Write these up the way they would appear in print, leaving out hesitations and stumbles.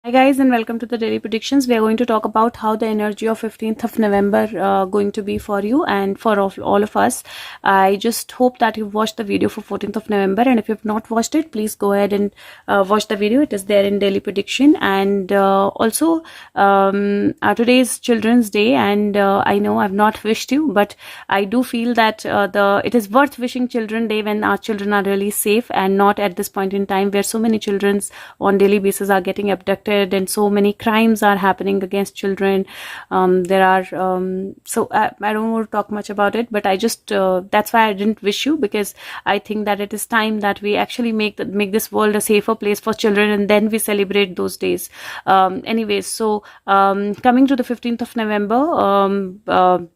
Hi guys, and welcome to the daily predictions. We are going to talk about how the energy of 15th of November going to be for you and for all of us. I just hope that you've watched the video for 14th of November, and if you've not watched it, please go ahead and watch the video. It is there in daily prediction. And also today is Children's Day, and I know I've not wished you, but I do feel that it is worth wishing Children Day when our children are really safe and not at this point in time where so many children on daily basis are getting abducted and so many crimes are happening against children. There are I don't want to talk much about it, but I just that's why I didn't wish you, because I think that it is time that we actually make this world a safer place for children, and then we celebrate those days. Anyways, so coming to the 15th of November,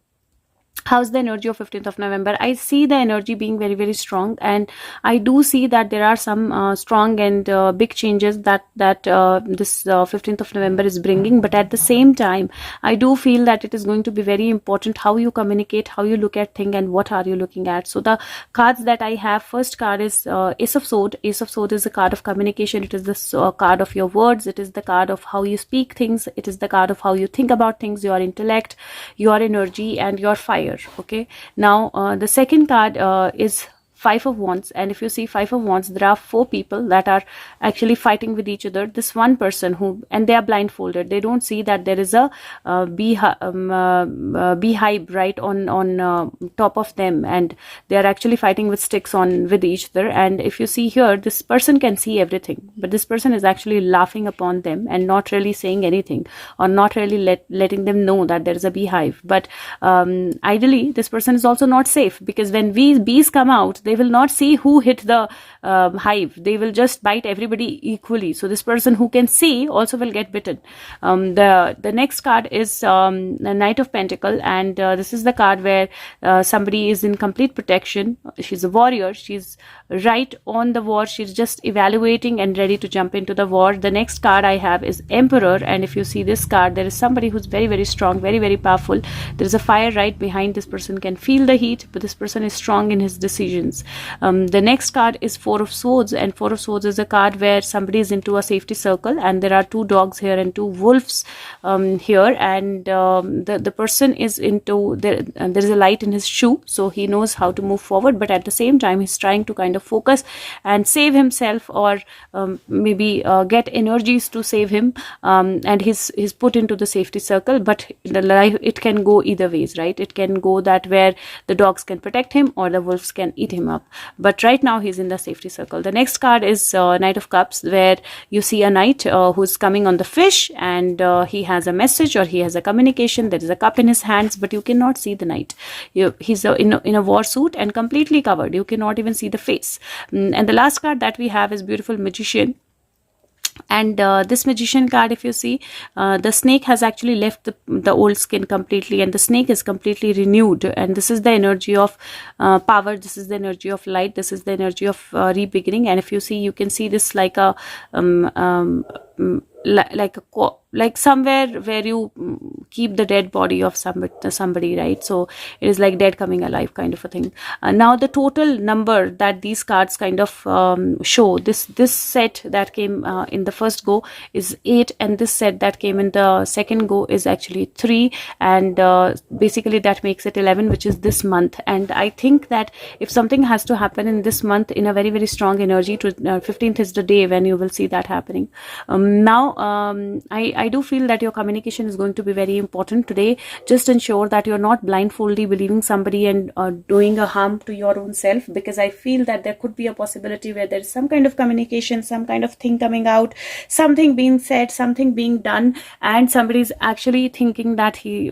how's the energy of 15th of November? I see the energy being very, very strong, and I do see that there are some strong and big changes that this 15th of November is bringing. But at the same time, I do feel that it is going to be very important how you communicate, how you look at things, and what are you looking at. So the cards that I have, first card is Ace of Swords. Ace of Swords is a card of communication. It is the card of your words. It is the card of how you speak things. It is the card of how you think about things, your intellect, your energy, and your fire. Okay, now the second card is Five of Wands, and if you see Five of Wands, there are four people that are actually fighting with each other. This one person and they are blindfolded. They don't see that there is a beehive right on top of them, and they are actually fighting with sticks with each other. And if you see here, this person can see everything, but this person is actually laughing upon them and not really saying anything, or not really letting them know that there is a beehive. But ideally, this person is also not safe, because when bees come out, they will not see who hit the hive. They will just bite everybody equally. So this person who can see also will get bitten. The next card is the Knight of Pentacle, and this is the card where somebody is in complete protection. She's a warrior. She's right on the war. She's just evaluating and ready to jump into the war. The next card I have is Emperor, and if you see this card, there is somebody who's very, very strong, very, very powerful. There is a fire right behind. This person can feel the heat, but this person is strong in his decisions. The next card is Four of Swords, and Four of Swords is a card where somebody is into a safety circle, and there are two dogs here and two wolves here, and the person is into there is a light in his shoe, so he knows how to move forward, but at the same time he's trying to kind of focus and save himself, or maybe get energies to save him, and he's put into the safety circle. But the life, it can go either ways, right? It can go that where the dogs can protect him or the wolves can eat him up, but right now he's in the safety circle. The next card is Knight of Cups, where you see a knight who's coming on the fish, and he has a message, or he has a communication. There is a cup in his hands, but you cannot see the knight. He's in a war suit and completely covered. You cannot even see the face. And the last card that we have is Beautiful Magician. And this Magician card, if you see, the snake has actually left the old skin completely, and the snake is completely renewed. And this is the energy of power. This is the energy of light. This is the energy of re-beginning. And if you see, you can see this like a like somewhere where you keep the dead body of somebody, right? So it is like dead coming alive kind of a thing. Now the total number that these cards kind of show, this set that came in the first go is 8, and this set that came in the second go is actually 3, and basically that makes it 11, which is this month. And I think that if something has to happen in this month in a very, very strong energy, 15th is the day when you will see that happening. Now I do feel that your communication is going to be very important today. Just ensure that you're not blindfoldly believing somebody and doing a harm to your own self, because I feel that there could be a possibility where there is some kind of communication, some kind of thing coming out, something being said, something being done, and somebody is actually thinking that he's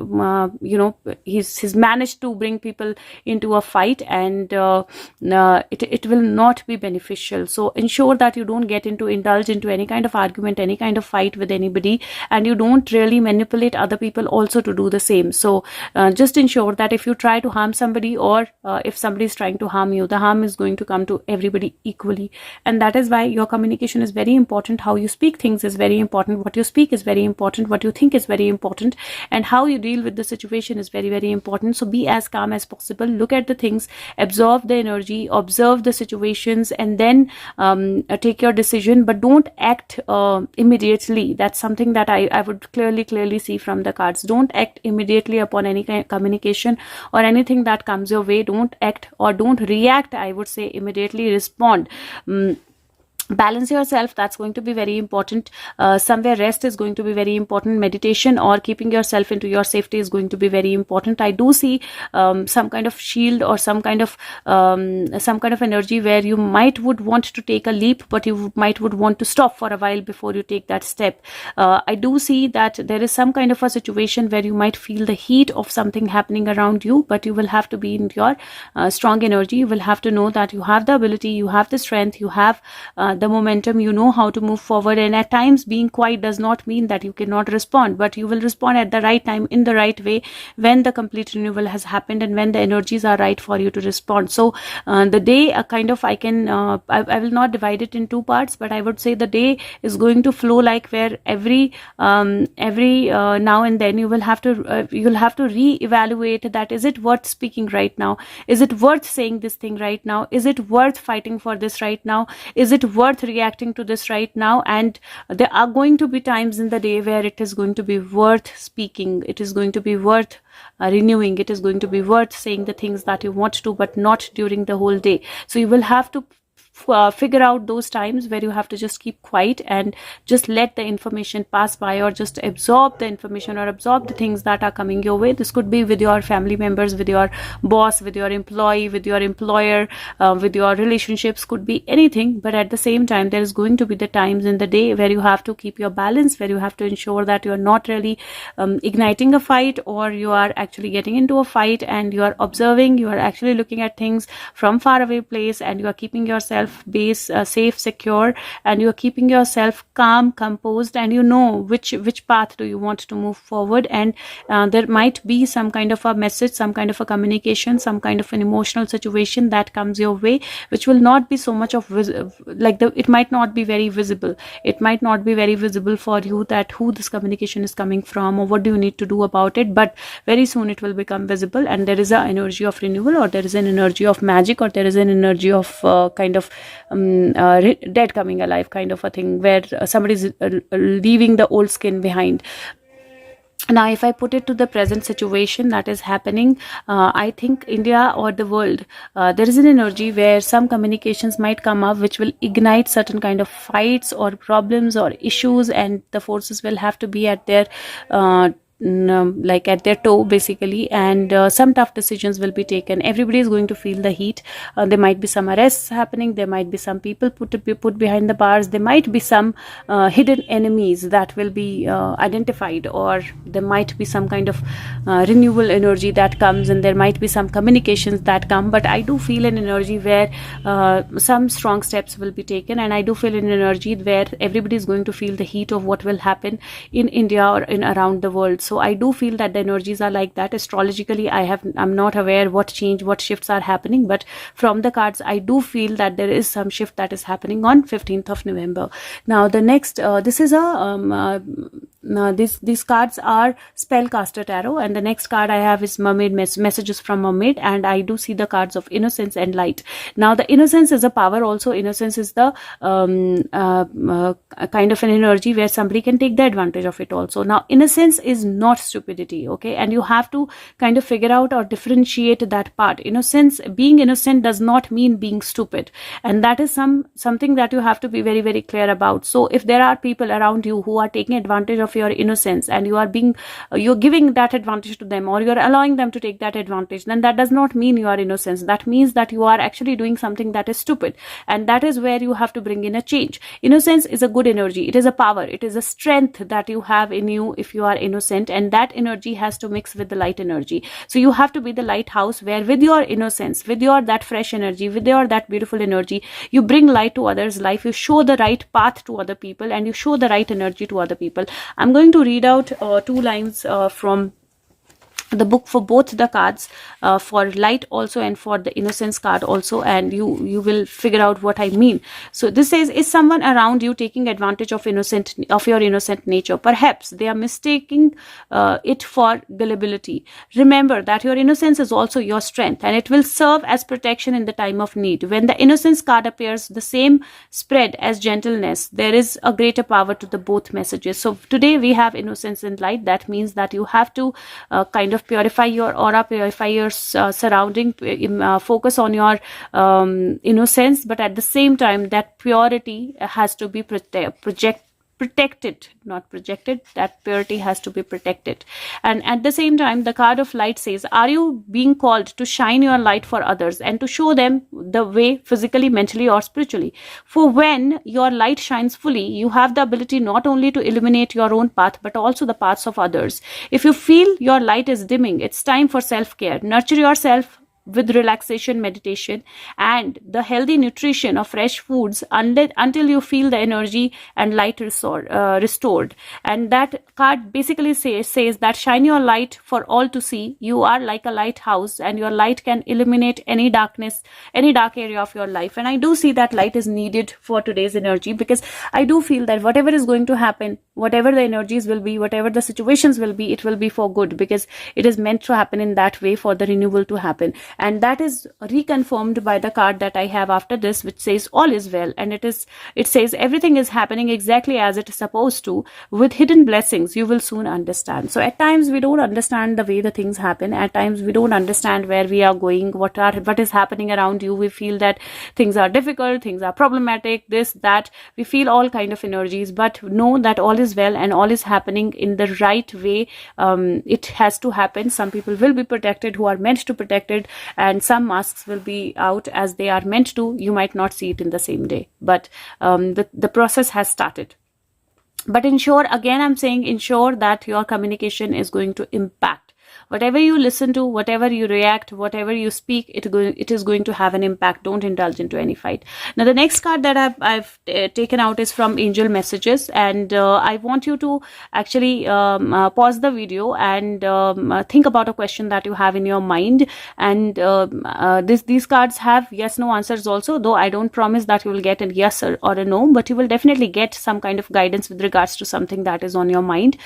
managed to bring people into a fight, and it will not be beneficial. So ensure that you don't indulge into any kind of argument, any kind of fight with anybody, and you don't really manipulate other people also to do the same. So just ensure that if you try to harm somebody, or if somebody is trying to harm you, the harm is going to come to everybody equally. And that is why your communication is very important. How you speak things is very important. What you speak is very important. What you think is very important, and how you deal with the situation is very, very important. So be as calm as possible. Look at the things, absorb the energy, observe the situations, and then take your decision, but don't act immediately immediately. That's something that I would clearly see from the cards. Don't act immediately upon any kind of communication or anything that comes your way. Don't act or don't react, I would say. Immediately respond. Balance yourself, that's going to be very important. Somewhere rest is going to be very important. Meditation or keeping yourself into your safety is going to be very important. I do see some kind of shield or some kind of energy where you might would want to take a leap, but you might would want to stop for a while before you take that step. I do see that there is some kind of a situation where you might feel the heat of something happening around you, but you will have to be in your strong energy. You will have to know that you have the ability, you have the strength, you have the momentum, you know how to move forward. And at times being quiet does not mean that you cannot respond, but you will respond at the right time, in the right way, when the complete renewal has happened and when the energies are right for you to respond. So the day kind of I will not divide it in two parts, but I would say the day is going to flow like where every now and then you will have to re-evaluate that, is it worth speaking right now? Is it worth saying this thing right now? Is it worth fighting for this right now? Is it worth reacting to this right now? And there are going to be times in the day where it is going to be worth speaking. It is going to be worth renewing. It is going to be worth saying the things that you want to, but not during the whole day. So you will have to figure out those times where you have to just keep quiet and just let the information pass by, or just absorb the information or absorb the things that are coming your way. This could be with your family members, with your boss, with your employee, with your employer, with your relationships, could be anything. But at the same time, there is going to be the times in the day where you have to keep your balance, where you have to ensure that you are not really igniting a fight, or you are actually getting into a fight and you are observing, you are actually looking at things from far away place, and you are keeping yourself base safe, secure, and you are keeping yourself calm, composed, and you know which path do you want to move forward. And there might be some kind of a message, some kind of a communication, some kind of an emotional situation that comes your way, which will not be so much of it might not be very visible. It might not be very visible for you that who this communication is coming from or what do you need to do about it, but very soon it will become visible, and there is an energy of renewal, or there is an energy of magic, or there is an energy of kind of dead coming alive kind of a thing, where somebody is leaving the old skin behind. Now, if I put it to the present situation that is happening, I think India or the world, there is an energy where some communications might come up which will ignite certain kind of fights or problems or issues, and the forces will have to be at their at their toe basically, and some tough decisions will be taken. Everybody is going to feel the heat. There might be some arrests happening, there might be some people put behind the bars, there might be some hidden enemies that will be identified, or there might be some kind of renewal energy that comes, and there might be some communications that come. But I do feel an energy where some strong steps will be taken, and I do feel an energy where everybody is going to feel the heat of what will happen in India or in around the world. So I do feel that the energies are like that. Astrologically, I'm not aware what shifts are happening, but from the cards, I do feel that there is some shift that is happening on 15th of November. Now, the next, this is these cards are Spellcaster Tarot, and the next card I have is Mermaid, Messages from Mermaid, and I do see the cards of Innocence and Light. Now, the Innocence is a power also. Innocence is the kind of an energy where somebody can take the advantage of it also. Now, innocence is not stupidity, okay, and you have to kind of figure out or differentiate that part. Being innocent does not mean being stupid, and that is something that you have to be very, very clear about. So if there are people around you who are taking advantage of your innocence, and you're giving that advantage to them, or you're allowing them to take that advantage, then that does not mean you are innocent. That means that you are actually doing something that is stupid, and that is where you have to bring in a change. Innocence is a good energy. It is a power. It is a strength that you have in you if you are innocent, and that energy has to mix with the light energy. So you have to be the lighthouse where with your innocence, with your that fresh energy, with your that beautiful energy, you bring light to others' life. You show the right path to other people, and you show the right energy to other people. I'm going to read out two lines from the book for both the cards, for light also and for the innocence card also, and you will figure out what I mean. So this says, is someone around you taking advantage of your innocent nature? Perhaps they are mistaking it for gullibility. Remember that your innocence is also your strength, and it will serve as protection in the time of need. When the innocence card appears, the same spread as gentleness, there is a greater power to the both messages. So today we have innocence and light. That means that you have to kind of purify your aura, purify your surrounding, focus on your innocence, but at the same time that purity has to be protected, not projected. That purity has to be protected. And at the same time, the card of light says, are you being called to shine your light for others and to show them the way, physically, mentally, or spiritually? For when your light shines fully, you have the ability not only to illuminate your own path but also the paths of others. If you feel your light is dimming, it's time for self-care. Nurture yourself with relaxation, meditation, and the healthy nutrition of fresh foods until you feel the energy and light restored. And that card basically says that shine your light for all to see. You are like a lighthouse, and your light can illuminate any darkness, any dark area of your life. And I do see that light is needed for today's energy, because I do feel that whatever is going to happen, whatever the energies will be, whatever the situations will be, it will be for good, because it is meant to happen in that way for the renewal to happen. And that is reconfirmed by the card that I have after this, which says all is well. And it says everything is happening exactly as it is supposed to, with hidden blessings you will soon understand. So at times we don't understand the way the things happen. At times we don't understand where we are going, what is happening around you. We feel that things are difficult, things are problematic, this, that. We feel all kind of energies, but know that all is well and all is happening in the right way. It has to happen. Some people will be protected who are meant to protect it, and some masks will be out as they are meant to. You might not see it in the same day, but the process has started. But ensure, again I'm saying, ensure that your communication is going to impact. Whatever you listen to, whatever you react, whatever you speak, it is going to have an impact. Don't indulge into any fight. Now the next card that I've taken out is from Angel Messages, and I want you to actually pause the video and think about a question that you have in your mind. And these cards have yes no answers also, though I don't promise that you will get a yes or a no, but you will definitely get some kind of guidance with regards to something that is on your mind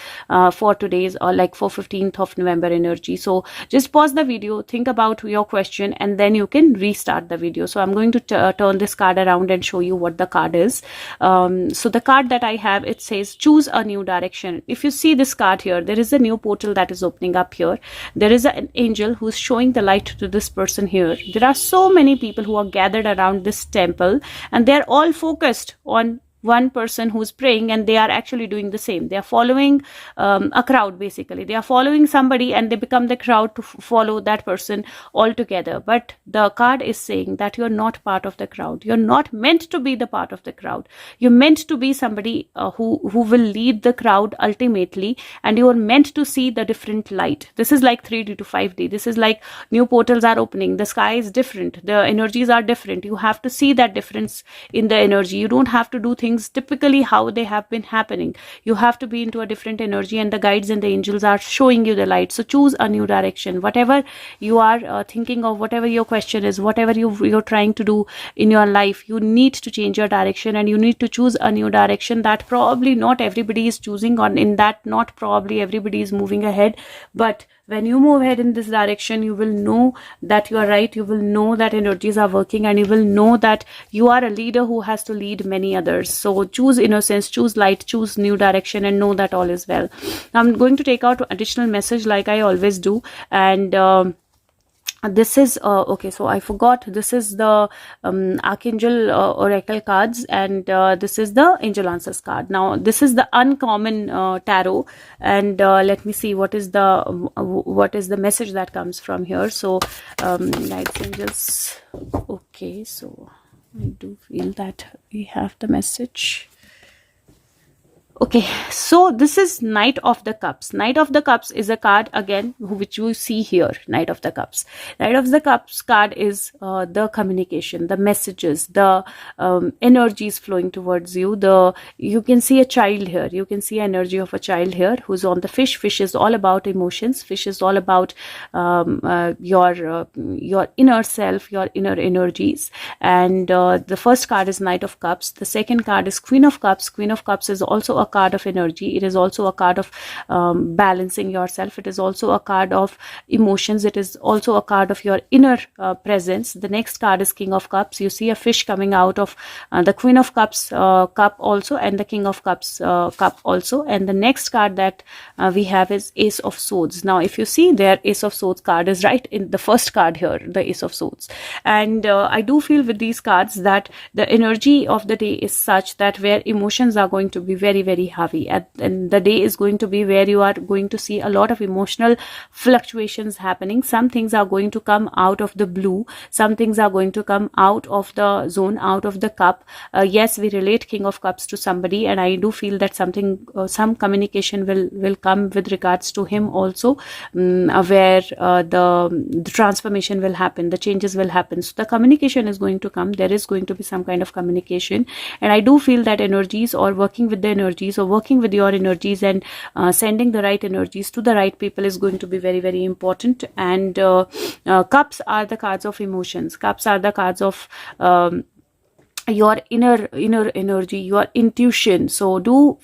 for today's, or like for 15th of November energy. So just pause the video, think about your question, and then you can restart the video. So I'm going to turn this card around and show you what the card is. So the card that I have, it says choose a new direction. If you see this card here, there is a new portal that is opening up here. There is an angel who's showing the light to this person here. There are so many people who are gathered around this temple, and they're all focused on one person who's praying, and they are actually doing the same. They are following a crowd, basically. They are following somebody and they become the crowd to follow that person altogether. But the card is saying that you're not part of the crowd. You're not meant to be the part of the crowd. You're meant to be somebody who will lead the crowd ultimately, and you are meant to see the different light. This is like 3D to 5D. This is like new portals are opening. The sky is different. The energies are different. You have to see that difference in the energy. You don't have to do things typically how they have been happening. You have to be into a different energy, and the guides and the angels are showing you the light. So choose a new direction. Whatever you are thinking of, whatever your question is, whatever you're trying to do in your life, you need to change your direction, and you need to choose a new direction that probably not everybody is choosing on. In that, not probably everybody is moving ahead, but when you move ahead in this direction, you will know that you are right. You will know that energies are working, and you will know that you are a leader who has to lead many others. So choose innocence, choose light, choose new direction, and know that all is well. Now I'm going to take out additional message like I always do, and this is okay, so I forgot, this is the Archangel Oracle cards, and this is the Angel Answers card. Now this is the uncommon tarot, and let me see what is the message that comes from here. So guides, angels. Okay, so I do feel that we have the message. Okay, so this is Knight of the Cups. Knight of the Cups is a card again, which you see here. Knight of the Cups. Knight of the Cups card is the communication, the messages, the energies flowing towards you. You can see a child here. You can see energy of a child here who's on the fish. Fish is all about emotions. Fish is all about your inner self, your inner energies. And the first card is Knight of Cups. The second card is Queen of Cups. Queen of Cups is also a card of energy. It is also a card of balancing yourself. It is also a card of emotions. It is also a card of your inner presence. The next card is King of Cups. You see a fish coming out of the Queen of Cups cup also, and the King of Cups cup also. And the next card that we have is Ace of Swords. Now if you see there, Ace of Swords card is right in the first card here, the Ace of Swords. And I do feel with these cards that the energy of the day is such that where emotions are going to be very, very heavy, and the day is going to be where you are going to see a lot of emotional fluctuations happening. Some things are going to come out of the blue, some things are going to come out of the zone, out of the cup. Yes, we relate King of Cups to somebody, and I do feel that some communication will come with regards to him also, where the transformation will happen, the changes will happen. So the communication is going to come. There is going to be some kind of communication, and I do feel that energies, or working with the energies, or working with your energies, and sending the right energies to the right people is going to be very, very important. And cups are the cards of emotions. Cups are the cards of your inner energy, your intuition. So do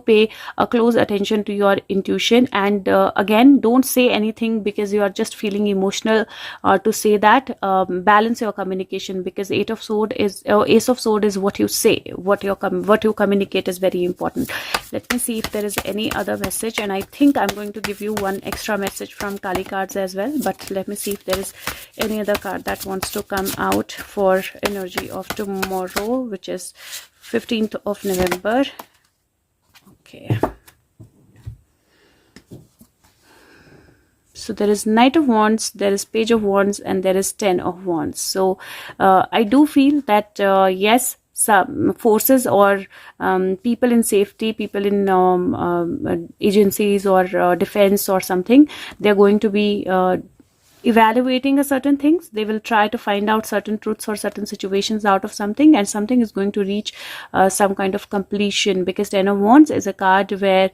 pay a close attention to your intuition, and again, don't say anything because you are just feeling emotional to say that. Balance your communication, because Ace of Sword is what you say, what you communicate is very important. Let me see if there is any other message, and I think I'm going to give you one extra message from Kali cards as well, but let me see if there is any other card that wants to come out for energy of tomorrow, which is 15th of November. Okay, so there is Knight of Wands, there is Page of Wands, and there is 10 of Wands. So I do feel that yes, some forces or people in safety, people in agencies or defense or something, they're going to be evaluating a certain things. They will try to find out certain truths or certain situations out of something, and something is going to reach some kind of completion, because 10 of Wands is a card where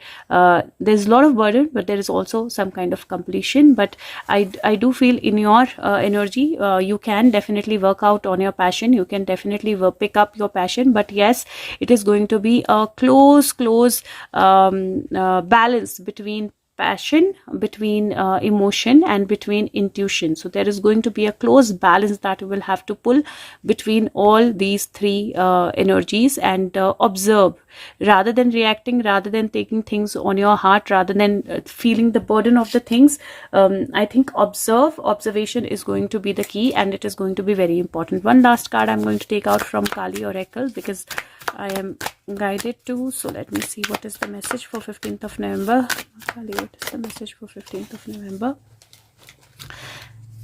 there's a lot of burden, but there is also some kind of completion. But I do feel in your energy, you can definitely work out on your passion, you can definitely pick up your passion, but yes, it is going to be a close balance between passion, between emotion, and between intuition. So there is going to be a close balance that you will have to pull between all these three energies, and observe rather than reacting, rather than taking things on your heart, rather than feeling the burden of the things. I think observation is going to be the key, and it is going to be very important. One last card I'm going to take out from Kali Oracle, because I am guided to. So let me see what is the message for 15th of November. Kali, what is the message for 15th of November?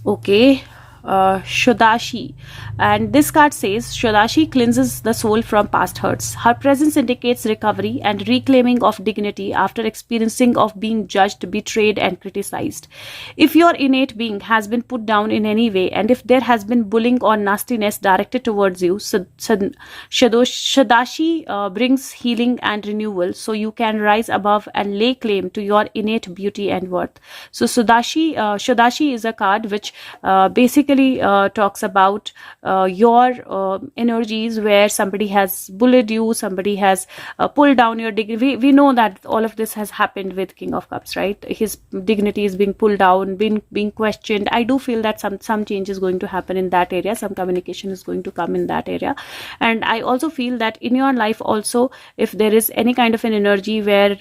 Okay, Shodashi, and this card says Shodashi cleanses the soul from past hurts. Her presence indicates recovery and reclaiming of dignity after experiencing of being judged, betrayed, and criticized. If your innate being has been put down in any way, and if there has been bullying or nastiness directed towards you, so Shodashi brings healing and renewal, so you can rise above and lay claim to your innate beauty and worth. So Shodashi is a card which basically talks about your energies, where somebody has bullied you, somebody has pulled down your dignity. We know that all of this has happened with King of Cups, right? His dignity is being pulled down, being questioned. I do feel that some change is going to happen in that area, some communication is going to come in that area. And I also feel that in your life also, if there is any kind of an energy where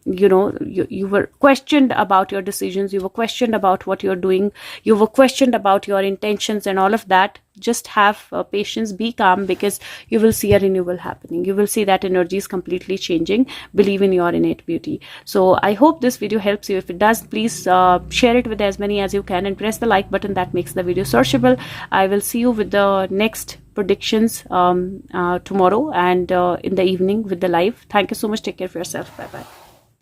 you were questioned about your decisions, you were questioned about what you're doing, you were questioned about your intentions and all of that, just have patience, be calm, because you will see a renewal happening. You will see that energy is completely changing. Believe in your innate beauty. So I hope this video helps you. If it does, please share it with as many as you can, and press the like button. That makes the video searchable. I will see you with the next predictions tomorrow and in the evening with the live. Thank you so much. Take care of yourself. Bye bye.